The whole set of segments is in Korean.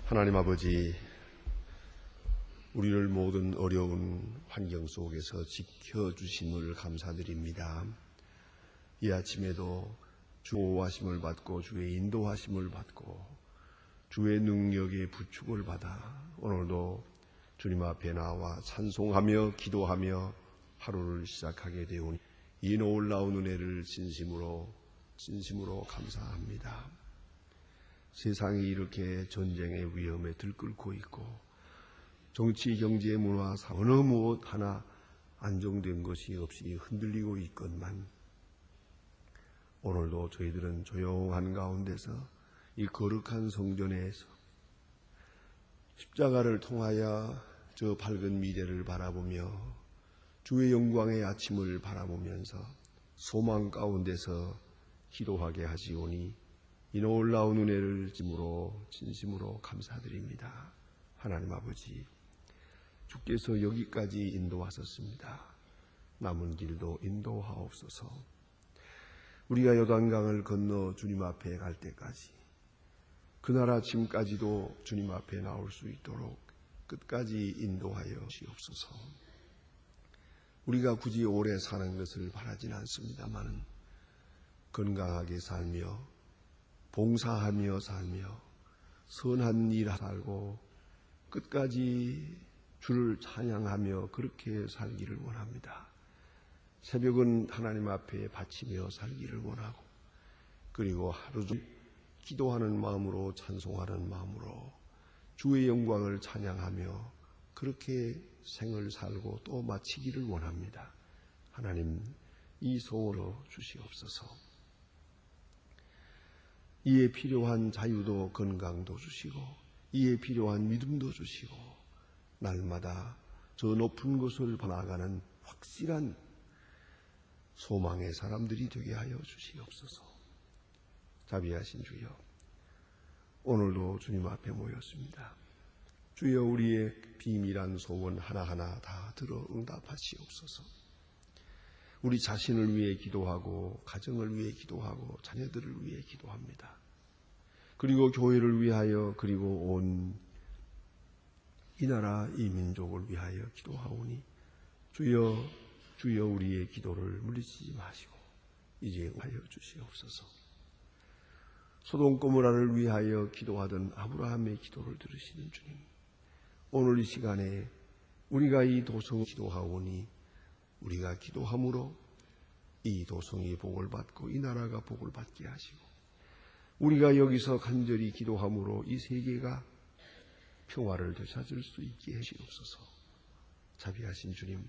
하나님 아버지, 우리를 모든 어려운 환경 속에서 지켜주심을 감사드립니다. 이 아침에도 주 보호하심을 받고 주의 인도하심을 받고 주의 능력의 부축을 받아 오늘도 주님 앞에 나와 찬송하며 기도하며 하루를 시작하게 되오니 이 놀라운 은혜를 진심으로 감사합니다. 세상이 이렇게 전쟁의 위험에 들끓고 있고 정치, 경제, 문화, 어느 무엇 하나 안정된 것이 없이 흔들리고 있건만 오늘도 저희들은 조용한 가운데서 이 거룩한 성전에서 십자가를 통하여 저 밝은 미래를 바라보며 주의 영광의 아침을 바라보면서 소망 가운데서 기도하게 하시오니 이 놀라운 은혜를 진심으로 감사드립니다. 하나님 아버지, 주께서 여기까지 인도하셨습니다. 남은 길도 인도하옵소서. 우리가 요단강을 건너 주님 앞에 갈 때까지 그날 아침까지도 주님 앞에 나올 수 있도록 끝까지 인도하여 주시옵소서. 우리가 굳이 오래 사는 것을 바라진 않습니다만 건강하게 살며 봉사하며 살며 선한 일 살고 끝까지 주를 찬양하며 그렇게 살기를 원합니다. 새벽은 하나님 앞에 바치며 살기를 원하고 그리고 하루 종일 기도하는 마음으로 찬송하는 마음으로 주의 영광을 찬양하며 그렇게 생을 살고 또 마치기를 원합니다. 하나님, 이 소원을 주시옵소서. 이에 필요한 자유도 건강도 주시고 이에 필요한 믿음도 주시고 날마다 저 높은 곳을 나아가는 확실한 소망의 사람들이 되게 하여 주시옵소서. 자비하신 주여, 오늘도 주님 앞에 모였습니다. 주여, 우리의 비밀한 소원 하나하나 다 들어 응답하시옵소서. 우리 자신을 위해 기도하고 가정을 위해 기도하고 자녀들을 위해 기도합니다. 그리고 교회를 위하여 그리고 온 이 나라 이 민족을 위하여 기도하오니 주여 우리의 기도를 물리치지 마시고 이제 하여 주시옵소서. 소돔 고모라를 위하여 기도하던 아브라함의 기도를 들으시는 주님, 오늘 이 시간에 우리가 이 도성을 기도하오니 우리가 기도함으로 이 도성이 복을 받고 이 나라가 복을 받게 하시고 우리가 여기서 간절히 기도함으로 이 세계가 평화를 되찾을 수 있게 하시옵소서. 자비하신 주님,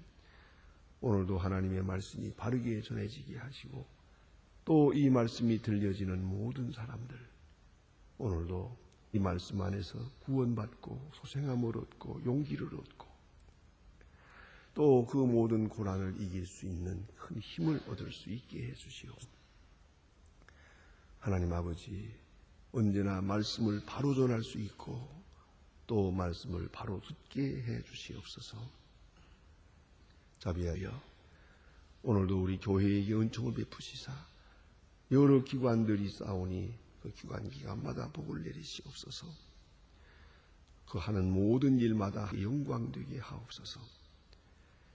오늘도 하나님의 말씀이 바르게 전해지게 하시고 또 이 말씀이 들려지는 모든 사람들 오늘도 이 말씀 안에서 구원받고 소생함을 얻고 용기를 얻고 또 그 모든 고난을 이길 수 있는 큰 힘을 얻을 수 있게 해주시옵소서. 하나님 아버지, 언제나 말씀을 바로 전할 수 있고 또 말씀을 바로 듣게 해주시옵소서. 자비하여 오늘도 우리 교회에게 은총을 베푸시사 여러 기관들이 싸우니 그 기관마다 복을 내리시옵소서. 그 하는 모든 일마다 영광되게 하옵소서.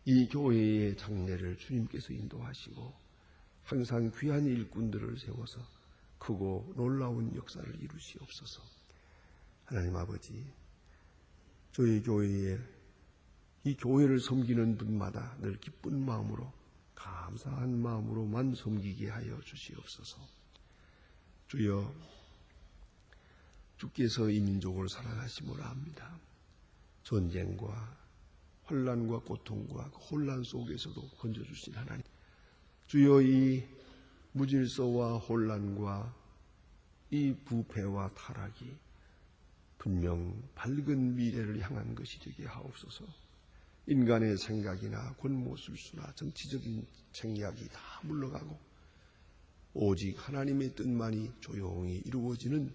이 교회의 장례를 주님께서 인도하시고 항상 귀한 일꾼들을 세워서 크고 놀라운 역사를 이루시옵소서. 하나님 아버지, 저희 교회에 이 교회를 섬기는 분마다 늘 기쁜 마음으로 감사한 마음으로만 섬기게 하여 주시옵소서. 주여, 주께서 이 민족을 사랑하심을 압니다. 전쟁과 환난과 고통과 혼란 속에서도 건져주신 하나님, 주여, 이 무질서와 혼란과 이 부패와 타락이 분명 밝은 미래를 향한 것이 되게 하옵소서. 인간의 생각이나 권모술수나 정치적인 생략이 다 물러가고 오직 하나님의 뜻만이 조용히 이루어지는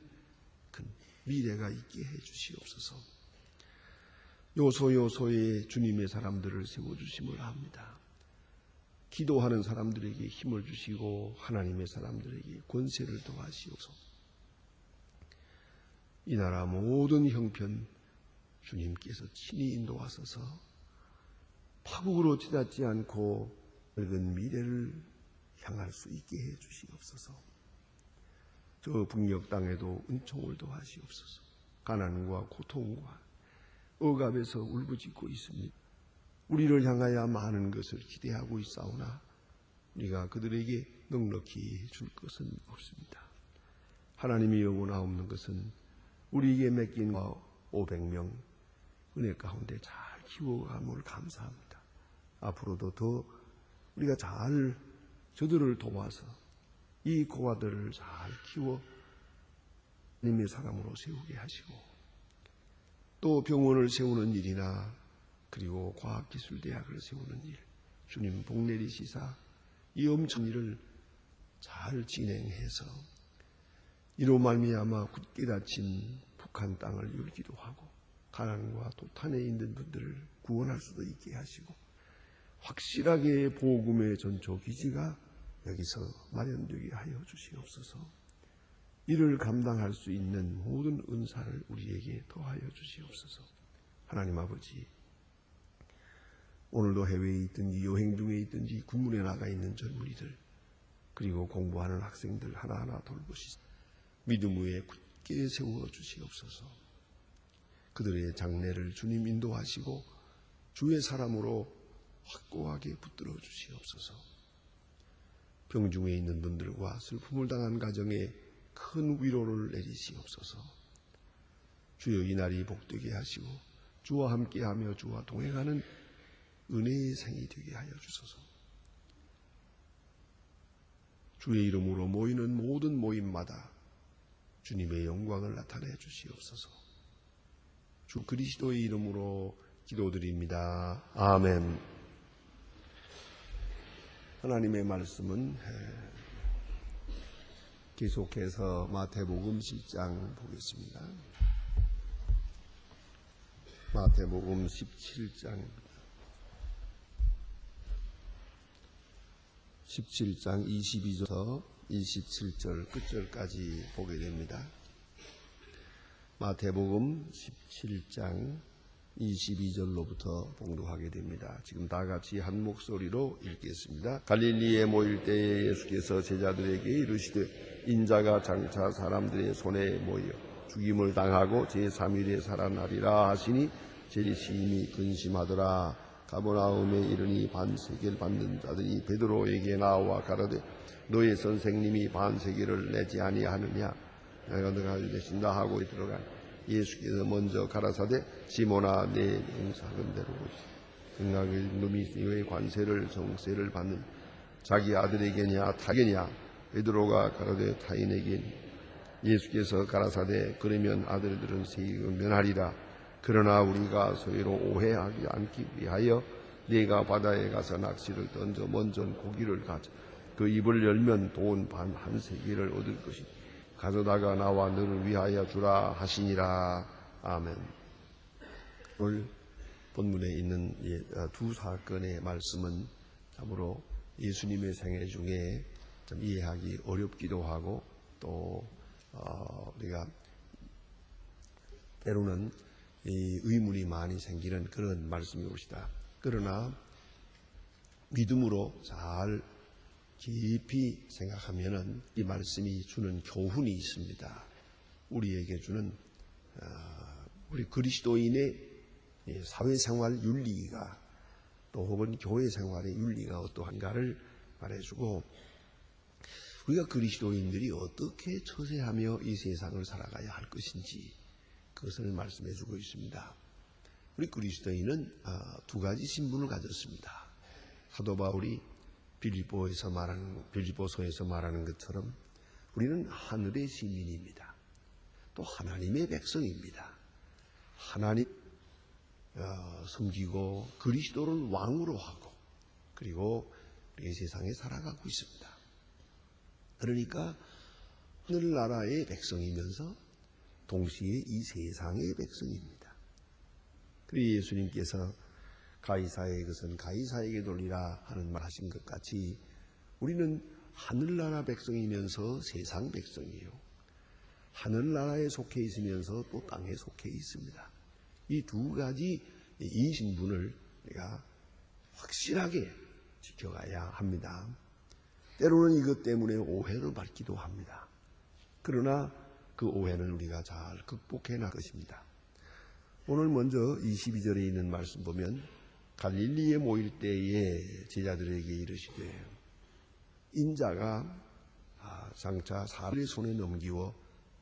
그 미래가 있게 해 주시옵소서. 요소요소에 주님의 사람들을 세워주심을 합니다. 기도하는 사람들에게 힘을 주시고 하나님의 사람들에게 권세를 더하시옵소서. 이 나라 모든 형편 주님께서 친히 인도하소서 파국으로 치닫지 않고 늙은 미래를 향할 수 있게 해 주시옵소서. 저 북녘 땅에도 은총을 더하시옵소서. 가난과 고통과 억압에서 울부짖고 있습니다. 우리를 향하여 많은 것을 기대하고 있사오나 우리가 그들에게 넉넉히 줄 것은 없습니다. 하나님이 여고나 없는 것은 우리에게 맡긴 500명 은혜 가운데 잘 키워감을 감사합니다. 앞으로도 더 우리가 잘 저들을 도와서 이 고아들을 잘 키워 님의 사람으로 세우게 하시고 또 병원을 세우는 일이나 그리고 과학기술대학을 세우는 일 주님 복내리시사 이 엄청 일을 잘 진행해서 이로 말미암아 굳게 닫힌 북한 땅을 열기도 하고 가난과 도탄에 있는 분들을 구원할 수도 있게 하시고 확실하게 복음의 전초 기지가 여기서 마련되게 하여 주시옵소서. 이를 감당할 수 있는 모든 은사를 우리에게 더하여 주시옵소서. 하나님 아버지, 오늘도 해외에 있든지 여행 중에 있든지 군문에 나가 있는 젊은이들 그리고 공부하는 학생들 하나하나 돌보시고 믿음 위에 굳게 세워 주시옵소서. 그들의 장래를 주님 인도하시고 주의 사람으로 확고하게 붙들어 주시옵소서. 병중에 있는 분들과 슬픔을 당한 가정에 큰 위로를 내리시옵소서. 주여 이 날이 복되게 하시고 주와 함께하며 주와 동행하는 은혜의 생이 되게 하여 주소서. 주의 이름으로 모이는 모든 모임마다 주님의 영광을 나타내 주시옵소서. 주 그리스도의 이름으로 기도드립니다. 아멘. 하나님의 말씀은 계속해서 마태복음 10장 보겠습니다. 마태복음 17장입니다. 17장 22절부터 27절 끝절까지 보게 됩니다. 마태복음 17장 22절로부터 봉독하게 됩니다. 지금 다 같이 한 목소리로 읽겠습니다. 갈릴리에 모일 때에 예수께서 제자들에게 이르시되 인자가 장차 사람들의 손에 모여 죽임을 당하고 제3일에 살아나리라 하시니 제리 심히 근심하더라. 가버나움에 이르니 반세계를 받는 자들이 베드로에게 나와 가라되 너의 선생님이 반세계를 내지 아니하느냐. 내가 너가 되신다 하고 들어간 예수께서 먼저 가라사대 시몬아 내 명사한 대로 생각의 놈이 너의 관세를 정세를 받는 자기 아들에게냐 타게냐. 베드로가 가라되 타인에게. 예수께서 가라사대 그러면 아들들은 세금을 면하리라. 그러나 우리가 서로 오해하지 않기 위하여 네가 바다에 가서 낚시를 던져 먼저 고기를 가져 그 입을 열면 돈 반 한 세계를 얻을 것이니 가져다가 나와 너를 위하여 주라 하시니라. 아멘. 오늘 본문에 있는 두 사건의 말씀은 참으로 예수님의 생애 중에 좀 이해하기 어렵기도 하고 또 우리가 때로는 의문이 많이 생기는 그런 말씀이 옵니다. 그러나 믿음으로 잘 깊이 생각하면은 이 말씀이 주는 교훈이 있습니다. 우리에게 주는 우리 그리스도인의 사회생활 윤리가 또 혹은 교회생활의 윤리가 어떠한가를 말해주고 우리가 그리스도인들이 어떻게 처세하며 이 세상을 살아가야 할 것인지 그것을 말씀해주고 있습니다. 우리 그리스도인은 두 가지 신분을 가졌습니다. 사도 바울이 빌립보서에서 말하는 것처럼 우리는 하늘의 시민입니다. 또 하나님의 백성입니다. 하나님 섬기고 그리스도를 왕으로 하고 그리고 우리 세상에 살아가고 있습니다. 그러니까 하늘나라의 백성이면서 동시에 이 세상의 백성입니다. 그리고 예수님께서 가이사의 것은 가이사에게 돌리라 하는 말 하신 것 같이 우리는 하늘나라 백성이면서 세상 백성이에요. 하늘나라에 속해 있으면서 또 땅에 속해 있습니다. 이 두 가지 이 신분을 우리가 확실하게 지켜가야 합니다. 때로는 이것 때문에 오해를 받기도 합니다. 그러나 그 오해는 우리가 잘 극복해 나갈 것입니다. 오늘 먼저 22절에 있는 말씀 보면 갈릴리에 모일 때에 제자들에게 이르시되 인자가 장차 사람의 손에 넘기워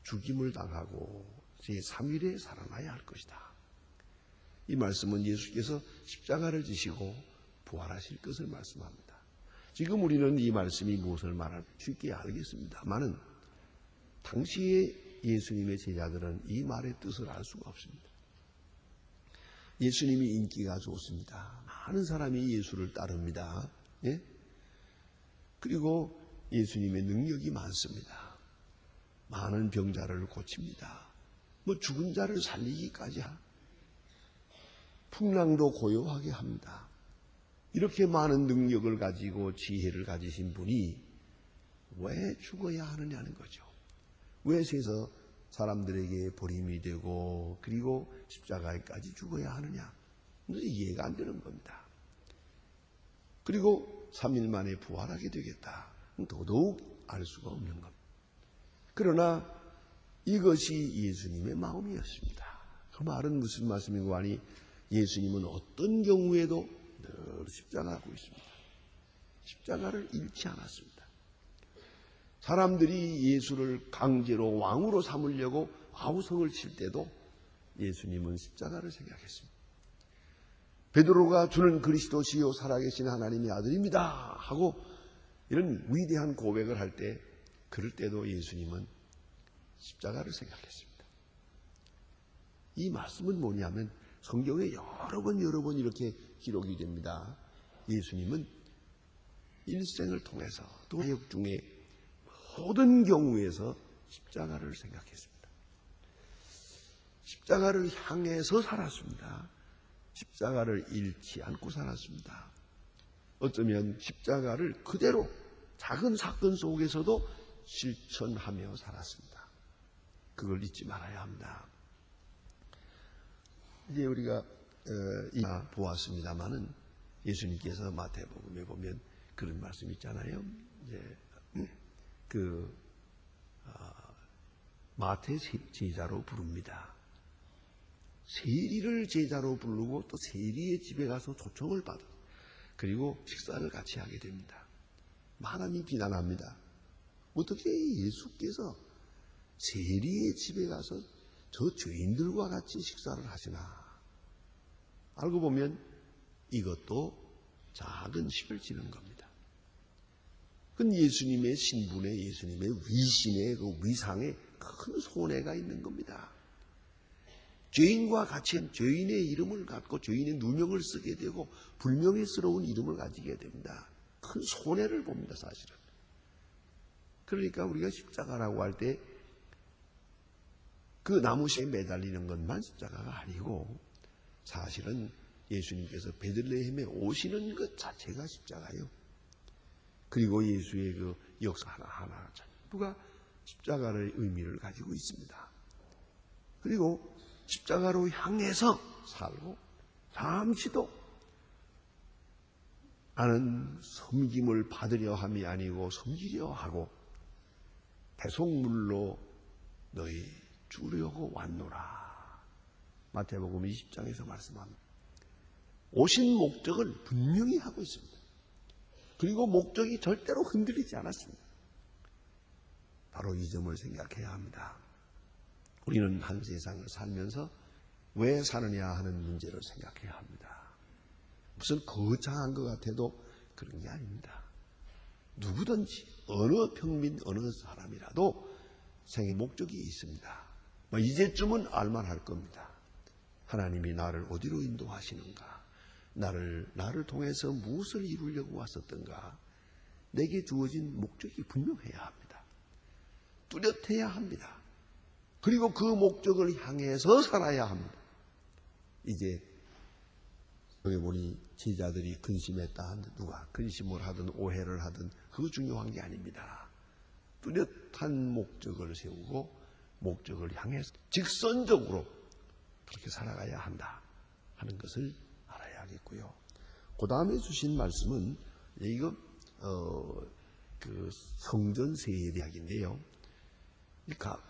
죽임을 당하고 제3일에 살아나야 할 것이다. 이 말씀은 예수께서 십자가를 지시고 부활하실 것을 말씀합니다. 지금 우리는 이 말씀이 무엇을 말할지 쉽게 알겠습니다만은 당시에 예수님의 제자들은 이 말의 뜻을 알 수가 없습니다. 예수님이 인기가 좋습니다. 많은 사람이 예수를 따릅니다. 예? 그리고 예수님의 능력이 많습니다. 많은 병자를 고칩니다. 죽은 자를 살리기까지 풍랑도 고요하게 합니다. 이렇게 많은 능력을 가지고 지혜를 가지신 분이 왜 죽어야 하느냐는 거죠. 왜 세서 사람들에게 버림이 되고 그리고 십자가에까지 죽어야 하느냐. 이해가 안 되는 겁니다. 그리고 3일 만에 부활하게 되겠다. 더더욱 알 수가 없는 겁니다. 그러나 이것이 예수님의 마음이었습니다. 그 말은 무슨 말씀이고 하니 예수님은 어떤 경우에도 늘 십자가하고 있습니다. 십자가를 잃지 않았습니다. 사람들이 예수를 강제로 왕으로 삼으려고 아우성을 칠 때도 예수님은 십자가를 생각했습니다. 베드로가 주는 그리스도시요 살아계신 하나님의 아들입니다 하고 이런 위대한 고백을 할 때 그럴 때도 예수님은 십자가를 생각했습니다. 이 말씀은 뭐냐면 성경에 여러 번 이렇게 기록이 됩니다. 예수님은 일생을 통해서 또 사역 중에 모든 경우에서 십자가를 생각했습니다. 십자가를 향해서 살았습니다. 십자가를 잃지 않고 살았습니다. 어쩌면 십자가를 그대로 작은 사건 속에서도 실천하며 살았습니다. 그걸 잊지 말아야 합니다. 이제 우리가 보았습니다마는 예수님께서 마태복음에 보면 그런 말씀 있잖아요. 이제 마태 제자로 부릅니다. 세리를 제자로 부르고 또 세리의 집에 가서 초청을 받아 그리고 식사를 같이 하게 됩니다. 많이 비난합니다. 어떻게 예수께서 세리의 집에 가서 저 죄인들과 같이 식사를 하시나. 알고 보면 이것도 작은 식을 지는 겁니다. 그건 예수님의 신분에 예수님의 위신에 그 위상에 큰 손해가 있는 겁니다. 죄인과 같이 죄인의 이름을 갖고 죄인의 누명을 쓰게 되고 불명예스러운 이름을 가지게 됩니다. 큰 손해를 봅니다, 사실은. 그러니까 우리가 십자가라고 할 때 그 나무시에 매달리는 것만 십자가가 아니고 사실은 예수님께서 베들레헴에 오시는 것 자체가 십자가예요. 그리고 예수의 그 역사 하나하나 전부가 십자가의 의미를 가지고 있습니다. 그리고 십자가로 향해서 살고 잠시도 나는 섬김을 받으려 함이 아니고 섬기려 하고 배속물로 너희 주려고 왔노라. 마태복음 20장에서 말씀합니다. 오신 목적을 분명히 하고 있습니다. 그리고 목적이 절대로 흔들리지 않았습니다. 바로 이 점을 생각해야 합니다. 우리는 한 세상을 살면서 왜 사느냐 하는 문제를 생각해야 합니다. 무슨 거창한 것 같아도 그런 게 아닙니다. 누구든지 어느 평민 어느 사람이라도 생의 목적이 있습니다. 이제쯤은 알만할 겁니다. 하나님이 나를 어디로 인도하시는가? 나를 통해서 무엇을 이루려고 왔었던가? 내게 주어진 목적이 분명해야 합니다. 뚜렷해야 합니다. 그리고 그 목적을 향해서 살아야 합니다. 이제 여기 보니 제자들이 근심했다. 누가 근심을 하든 오해를 하든 그거 중요한 게 아닙니다. 뚜렷한 목적을 세우고 목적을 향해서 직선적으로 그렇게 살아가야 한다 하는 것을 알아야 하겠고요. 그 다음에 주신 말씀은 이거 그 성전세의 이야기인데요.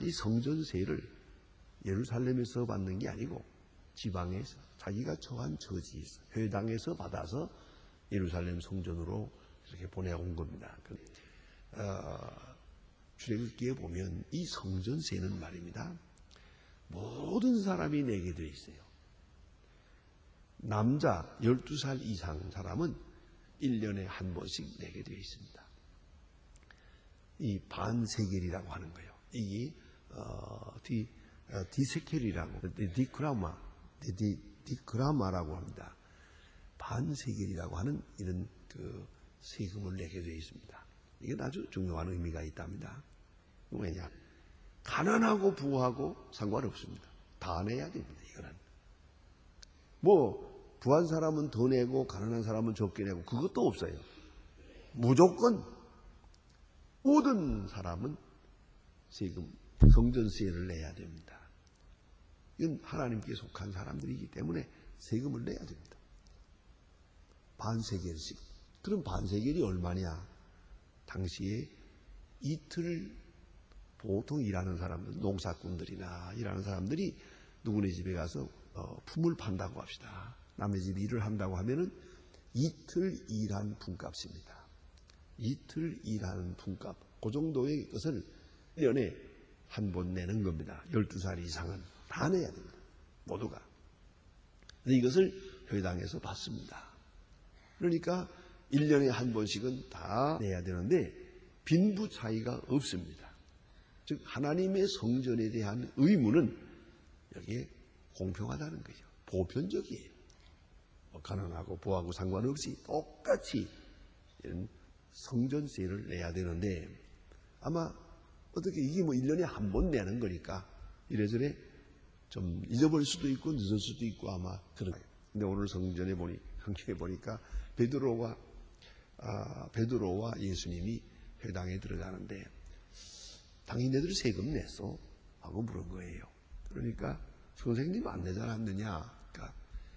이 성전세를 예루살렘에서 받는 게 아니고 지방에서 자기가 처한 처지에서 회당에서 받아서 예루살렘 성전으로 이렇게 보내온 겁니다. 출애굽기에 보면 이 성전세는 말입니다. 모든 사람이 내게 되어 있어요. 남자 12살 이상 사람은 1년에 한 번씩 내게 되어 있습니다. 이 반세겔이라고 하는 거예요. 이 디세켈이라고 디크라마라고 합니다. 반세겔이라고 하는 이런 그 세금을 내게 되어 있습니다. 이게 아주 중요한 의미가 있답니다. 왜냐? 가난하고 부하고 상관없습니다. 다 내야 됩니다. 이거는 부한 사람은 더 내고 가난한 사람은 적게 내고 그것도 없어요. 무조건 모든 사람은 세금, 성전세를 내야 됩니다. 이건 하나님께 속한 사람들이기 때문에 세금을 내야 됩니다. 반세겔씩. 그럼 반세겔이 얼마냐? 당시에 이틀 보통 일하는 사람들, 농사꾼들이나 일하는 사람들이 누구네 집에 가서 품을 판다고 합시다. 남의 집 일을 한다고 하면은 이틀 일한 품값입니다. 이틀 일하는 품값. 그 정도의 것을 1년에 한 번 내는 겁니다. 12살 이상은 다 내야 됩니다. 모두가. 이것을 회당에서 받습니다. 그러니까 1년에 한 번씩은 다 내야 되는데 빈부 차이가 없습니다. 즉 하나님의 성전에 대한 의무는 여기에 공평하다는 거죠. 보편적이에요. 가난하고 부하고 상관없이 똑같이 이런 성전세를 내야 되는데 아마 어떻게 이게 1년에 한 번 내는 거니까 이래저래 좀 잊어버릴 수도 있고 늦을 수도 있고 아마 그런 거예요. 근데 오늘 성경에 보니까 베드로와 예수님이 회당에 들어가는데 당신네들이 세금 냈어? 하고 물은 거예요. 그러니까 선생님 안 내지 않았느냐? 그러니까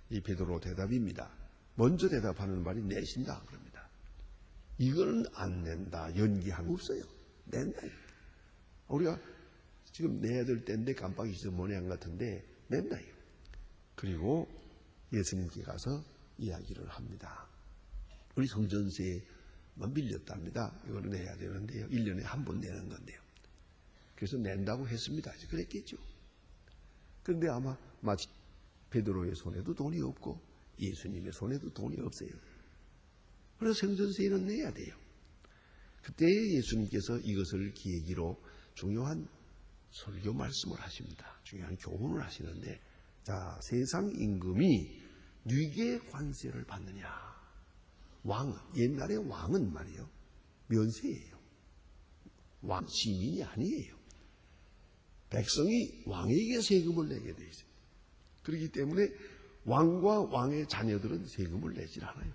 이 베드로 대답입니다. 먼저 대답하는 말이 내신다 그럽니다. 이거는 안 낸다. 연기한 거 없어요. 낸다. 우리가 지금 내야 될 때인데 깜빡 잊어버린 것 같은데 낸다. 그리고 예수님께 가서 이야기를 합니다. 우리 성전세만 빌렸답니다. 이거는 내야 되는데요. 1년에 한 번 내는 건데요. 그래서 낸다고 했습니다. 그랬겠죠. 그런데 아마 마치 베드로의 손에도 돈이 없고 예수님의 손에도 돈이 없어요. 그래서 성전세는 내야 돼요. 그때 예수님께서 이것을 기획으로 중요한 설교 말씀을 하십니다. 중요한 교훈을 하시는데 자, 세상 임금이 누구에게 관세를 받느냐? 옛날에 왕은 말이에요. 면세예요. 왕 시민이 아니에요. 백성이 왕에게 세금을 내게 돼 있어요. 그렇기 때문에 왕과 왕의 자녀들은 세금을 내질 않아요.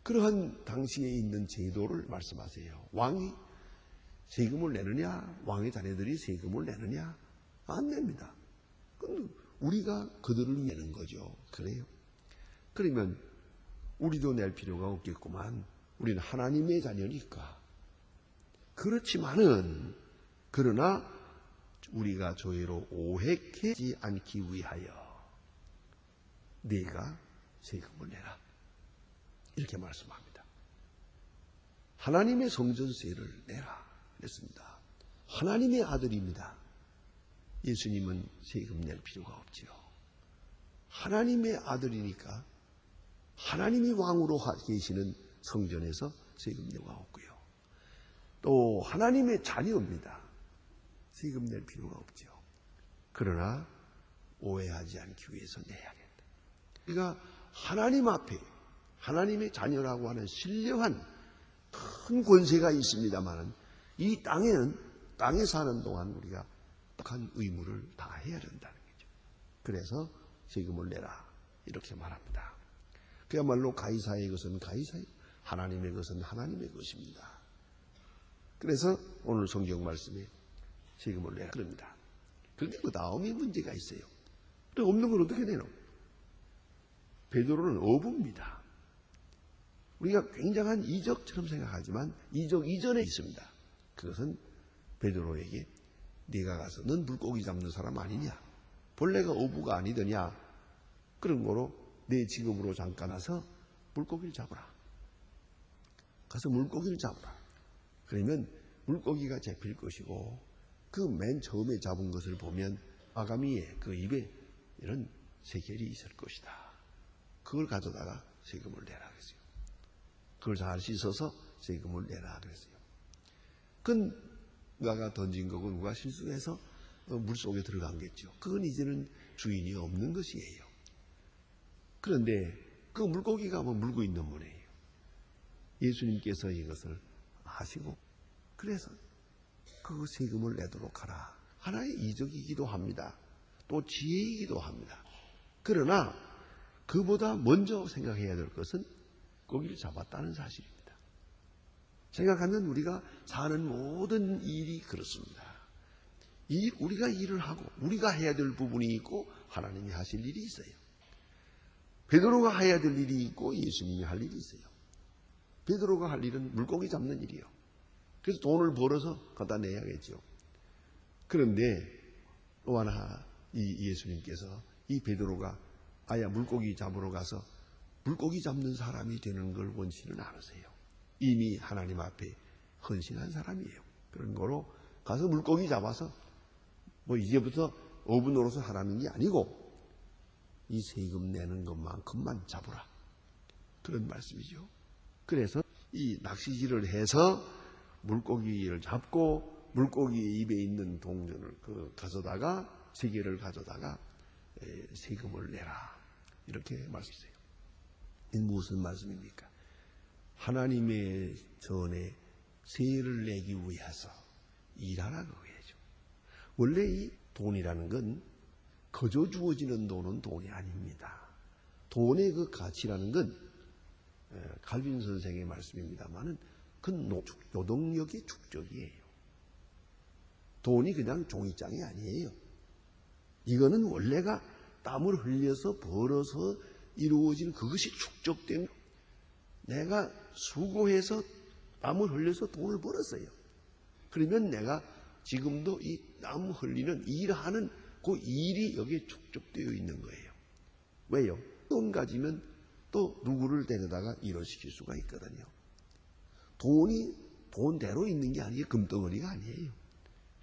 그러한 당시에 있는 제도를 말씀하세요. 왕이 세금을 내느냐? 왕의 자녀들이 세금을 내느냐? 안 냅니다. 근데 우리가 그들을 내는 거죠. 그래요. 그러면 우리도 낼 필요가 없겠구만. 우리는 하나님의 자녀니까. 그렇지만은 그러나 우리가 저희로 오해하지 않기 위하여 네가 세금을 내라. 이렇게 말씀합니다. 하나님의 성전세를 내라. 그랬습니다. 하나님의 아들입니다. 예수님은 세금 낼 필요가 없지요. 하나님의 아들이니까 하나님이 왕으로 계시는 성전에서 세금 낼 필요가 없고요. 또 하나님의 자녀입니다. 세금 낼 필요가 없죠. 그러나 오해하지 않기 위해서 내야 된다. 그러니까 하나님 앞에 하나님의 자녀라고 하는 신령한 큰 권세가 있습니다만 이 땅에 사는 동안 우리가 한 의무를 다 해야 된다는 거죠. 그래서 세금을 내라 이렇게 말합니다. 그야말로 가이사의 것은 가이사의, 하나님의 것은 하나님의 것입니다. 그래서 오늘 성경 말씀에 세금을 내라 그럽니다. 그런데 그 다음에 문제가 있어요. 없는 걸 어떻게 내노? 베드로는 어부입니다. 우리가 굉장한 이적처럼 생각하지만 이적 이전에 있습니다. 그것은 베드로에게 네가 가서 넌 물고기 잡는 사람 아니냐? 본래가 어부가 아니더냐? 그런 거로 내 직업으로 잠깐 와서 물고기를 잡으라. 가서 물고기를 잡으라. 그러면 물고기가 잡힐 것이고 그 맨 처음에 잡은 것을 보면 아가미에 그 입에 이런 세겔이 있을 것이다. 그걸 가져다가 세금을 내라 그랬어요. 그걸 잘 씻어서 세금을 내라 그랬어요. 그건 누가 던진 거고 누가 실수해서 물속에 들어간겠죠. 그건 이제는 주인이 없는 것이에요. 그런데 그 물고기가 물고 있는 분이에요. 예수님께서 이것을 하시고 그래서 그 세금을 내도록 하라. 하나의 이적이기도 합니다. 또 지혜이기도 합니다. 그러나 그보다 먼저 생각해야 될 것은 고기를 잡았다는 사실입니다. 생각하면 우리가 사는 모든 일이 그렇습니다. 우리가 일을 하고 우리가 해야 될 부분이 있고 하나님이 하실 일이 있어요. 베드로가 해야 될 일이 있고 예수님이 할 일이 있어요. 베드로가 할 일은 물고기 잡는 일이요. 그래서 돈을 벌어서 갖다 내야겠죠. 그런데 또 하나 이 예수님께서 이 베드로가 아야 물고기 잡으러 가서 물고기 잡는 사람이 되는 걸 원치는 않으세요. 이미 하나님 앞에 헌신한 사람이에요. 그런 거로 가서 물고기 잡아서 이제부터 어부 노릇을 하라는 게 아니고 이 세금 내는 것만큼만 잡으라. 그런 말씀이죠. 그래서 이 낚시질을 해서 물고기를 잡고 물고기 입에 있는 동전을 가져다가 세계를 가져다가 세금을 내라. 이렇게 말씀했어요. 이게 무슨 말씀입니까? 하나님의 전에 세를 내기 위해서 일하라 그거예요. 원래 이 돈이라는 건 거저 주어지는 돈은 돈이 아닙니다. 돈의 그 가치라는 건 칼빈 선생의 말씀입니다만은 그건 노동력의 축적이에요. 돈이 그냥 종이장이 아니에요. 이거는 원래가 땀을 흘려서 벌어서 이루어진 그것이 축적된 내가 수고해서 땀을 흘려서 돈을 벌었어요. 그러면 내가 지금도 이 땀 흘리는 일하는 그 일이 여기에 축적되어 있는 거예요. 왜요? 돈 가지면 또 누구를 데려다가 일을 시킬 수가 있거든요. 돈이 돈대로 있는 게 아니에요. 금덩어리가 아니에요.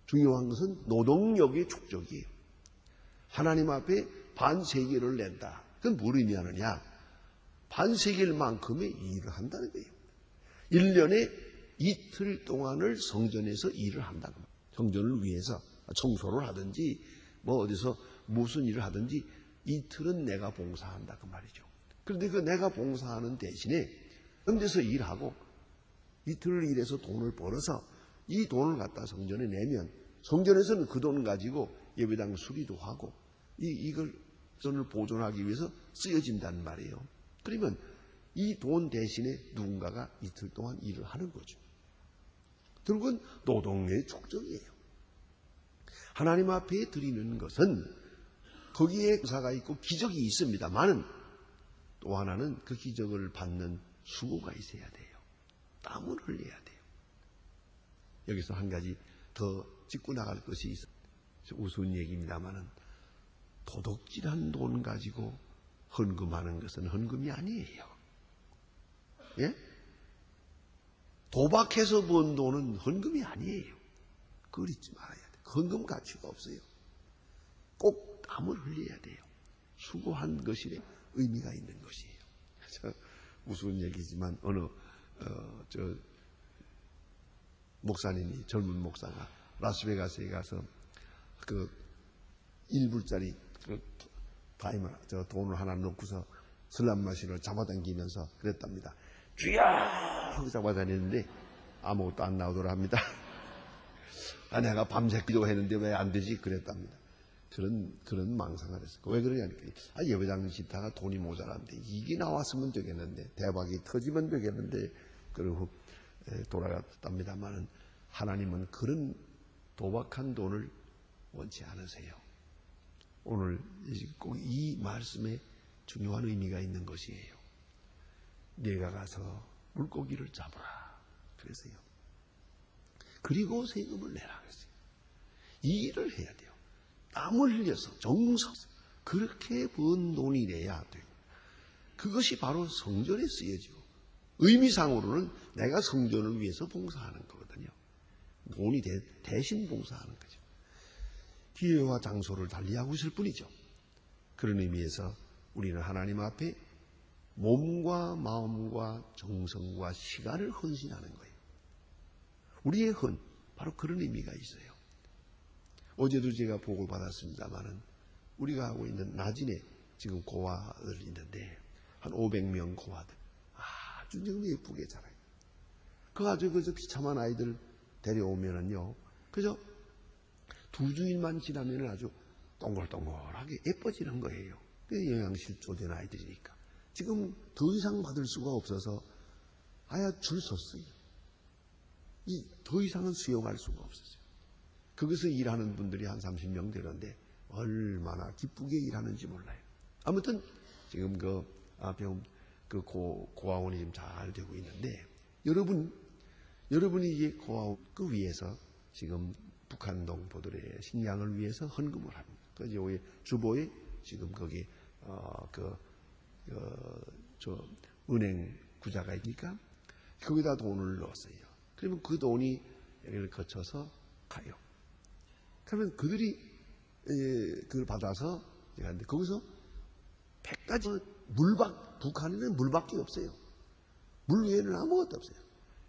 중요한 것은 노동력의 축적이에요. 하나님 앞에 반세겔을 낸다. 그건 뭘 의미하느냐? 반세겔만큼의 일을 한다는 거예요. 1년에 이틀 동안을 성전에서 일을 한다는 거예요. 성전을 위해서 청소를 하든지 어디서 무슨 일을 하든지 이틀은 내가 봉사한다 그 말이죠. 그런데 그 내가 봉사하는 대신에 그런 데서 일하고 이틀을 일해서 돈을 벌어서 이 돈을 갖다 성전에 내면 성전에서는 그 돈을 가지고 예배당 수리도 하고 이걸 돈을 보존하기 위해서 쓰여진다는 말이에요. 그러면 이 돈 대신에 누군가가 이틀 동안 일을 하는 거죠. 결국은 노동의 축적이에요. 하나님 앞에 드리는 것은 거기에 의사가 있고 기적이 있습니다만은 또 하나는 그 기적을 받는 수고가 있어야 돼요. 땀을 흘려야 돼요. 여기서 한 가지 더 짚고 나갈 것이 있어요. 우스운 얘기입니다만은 도둑질한 돈 가지고 헌금하는 것은 헌금이 아니에요. 예? 도박해서 번 돈은 헌금이 아니에요. 그걸 잊지 말아야 돼요. 헌금 가치가 없어요. 꼭 땀을 흘려야 돼요. 수고한 것이 의미가 있는 것이에요. 우스운 얘기지만 어느 목사님이 젊은 목사가 라스베가스에 가서 그 1불짜리 돈을 하나 넣고서 슬람 마신을 잡아당기면서 그랬답니다. 주여! 하고 잡아다녔는데 아무것도 안 나오더라 합니다. 내가 밤새 기도했는데 왜 안 되지? 그랬답니다. 그런 망상을 했어요. 왜 그러냐니까 예배당 지타가 돈이 모자란데 이게 나왔으면 되겠는데 대박이 터지면 되겠는데 그러고 돌아갔답니다만은 하나님은 그런 도박한 돈을 원치 않으세요. 오늘 꼭 이 말씀에 중요한 의미가 있는 것이에요. 내가 가서 물고기를 잡으라 그랬어요. 그리고 세금을 내라 그랬어요. 이 일을 해야 돼요. 땀을 흘려서 정성 그렇게 번 돈이래야 돼요. 그것이 바로 성전에 쓰여지고 의미상으로는 내가 성전을 위해서 봉사하는 거거든요. 돈이 대신 봉사하는 거죠. 기회와 장소를 달리하고 있을 뿐이죠. 그런 의미에서 우리는 하나님 앞에 몸과 마음과 정성과 시간을 헌신하는 거예요. 우리의 헌, 바로 그런 의미가 있어요. 어제도 제가 보고를 받았습니다마는 우리가 하고 있는 나진에 지금 고아들 있는데 한 500명 고아들 아주 예쁘게 자라요. 그 아주 그저 비참한 아이들 데려오면은요, 그저 2주일만 지나면 아주 동글동글하게 예뻐지는 거예요. 영양실조된 아이들이니까. 지금 더 이상 받을 수가 없어서 아야 줄 섰어요. 더 이상은 수용할 수가 없었어요. 거기서 일하는 분들이 한 30명 되는데 얼마나 기쁘게 일하는지 몰라요. 아무튼 지금 고아원이 지금 잘 되고 있는데 여러분이 이 고아원 그 위에서 지금 북한 동포들의 식량을 위해서 헌금을 합니다. 그 여기 주보에 지금 거기 은행 구자가 있으니까 거기다 돈을 넣었어요. 그러면 그 돈이 여기를 거쳐서 가요. 그러면 그들이 그걸 받아서 가는데 거기서 100가지 북한에는 물밖에 없어요. 물 외에는 아무것도 없어요.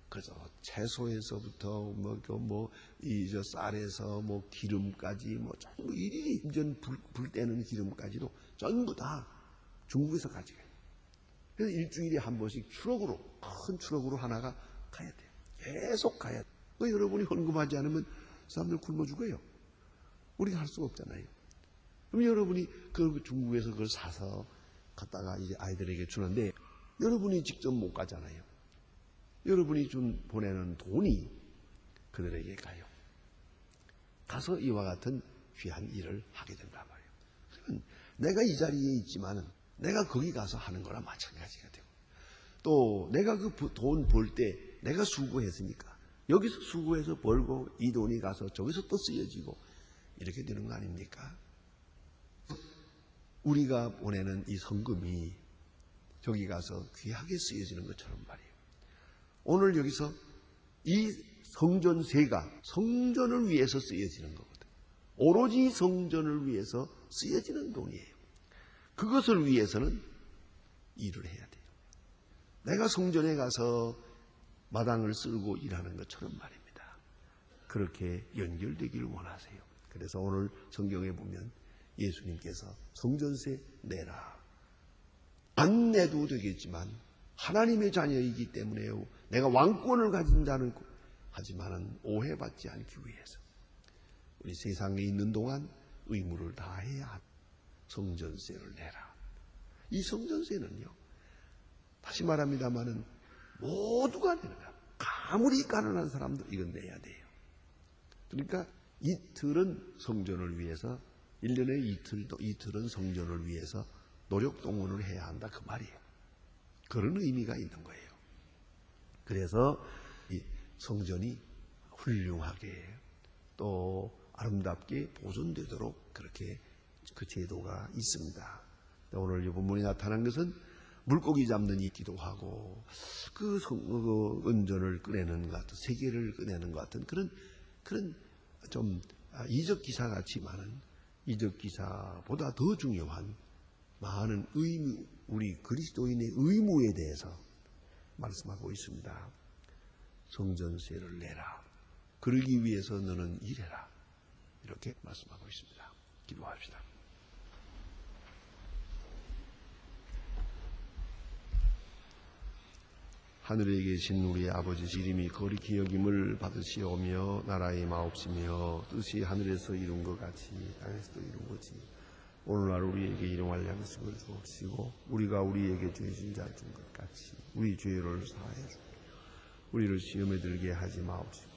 그래서 채소에서부터 쌀에서 기름까지 전부 일일이 불 때는 기름까지도 전부 다 중국에서 가져가요. 그래서 일주일에 한 번씩 큰 트럭으로 하나가 가야 돼요. 계속 가야 돼요. 여러분이 헌금하지 않으면 사람들 굶어 죽어요. 우리가 할 수가 없잖아요. 그럼 여러분이 중국에서 그걸 사서 갖다가 이제 아이들에게 주는데 여러분이 직접 못 가잖아요. 여러분이 보내는 돈이 그들에게 가요. 가서 이와 같은 귀한 일을 하게 된단 말이에요. 그러면 내가 이 자리에 있지만은 내가 거기 가서 하는 거랑 마찬가지가 되고 또 내가 그 돈 벌 때 내가 수고했으니까 여기서 수고해서 벌고 이 돈이 가서 저기서 또 쓰여지고 이렇게 되는 거 아닙니까? 우리가 보내는 이 성금이 저기 가서 귀하게 쓰여지는 것처럼 말이에요. 오늘 여기서 이 성전세가 성전을 위해서 쓰여지는 거거든. 오로지 성전을 위해서 쓰여지는 돈이에요. 그것을 위해서는 일을 해야 돼요. 내가 성전에 가서 마당을 쓸고 일하는 것처럼 말입니다. 그렇게 연결되기를 원하세요. 그래서 오늘 성경에 보면 예수님께서 성전세 내라. 안 내도 되겠지만 하나님의 자녀이기 때문에 내가 왕권을 가진 자는 하지만은 오해받지 않기 위해서 우리 세상에 있는 동안 의무를 다해야 성전세를 내라. 이 성전세는요, 다시 말합니다마는 모두가 내는 거야. 아무리 가난한 사람도 이건 내야 돼요. 그러니까 이틀은 성전을 위해서 1년에 이틀은 성전을 위해서 노력 동원을 해야 한다 그 말이에요. 그런 의미가 있는 거예요. 그래서 이 성전이 훌륭하게 또 아름답게 보존되도록 그렇게 그 제도가 있습니다. 오늘 이 본문에 나타난 것은 물고기 잡는 이 기도하고 그 은전을 꺼내는 것 같은 세계를 꺼내는 것 같은 그런 좀 이적 기사 같지만은 이적 기사보다 더 중요한 많은 의무, 우리 그리스도인의 의무에 대해서 말씀하고 있습니다. 성전세를 내라. 그러기 위해서 너는 일해라. 이렇게 말씀하고 있습니다. 기도합시다. 하늘에 계신 우리 아버지 이름이 거룩히 여김을 받으시오며 나라의 마옵시며 뜻이 하늘에서 이룬 것 같이 땅에서도 이룬 거지. 오늘날 우리에게 일용할 양식을 주옵시고 우리가 우리에게 죄진 자 준 것 같이 우리 죄를 사하여 주옵소서. 우리를 시험에 들게 하지 마옵시고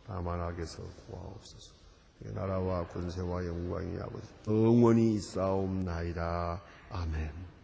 다만 악에서 구하옵소서. 나라와 권세와 영광이 아버지 영원히 있사옵나이다. 아멘.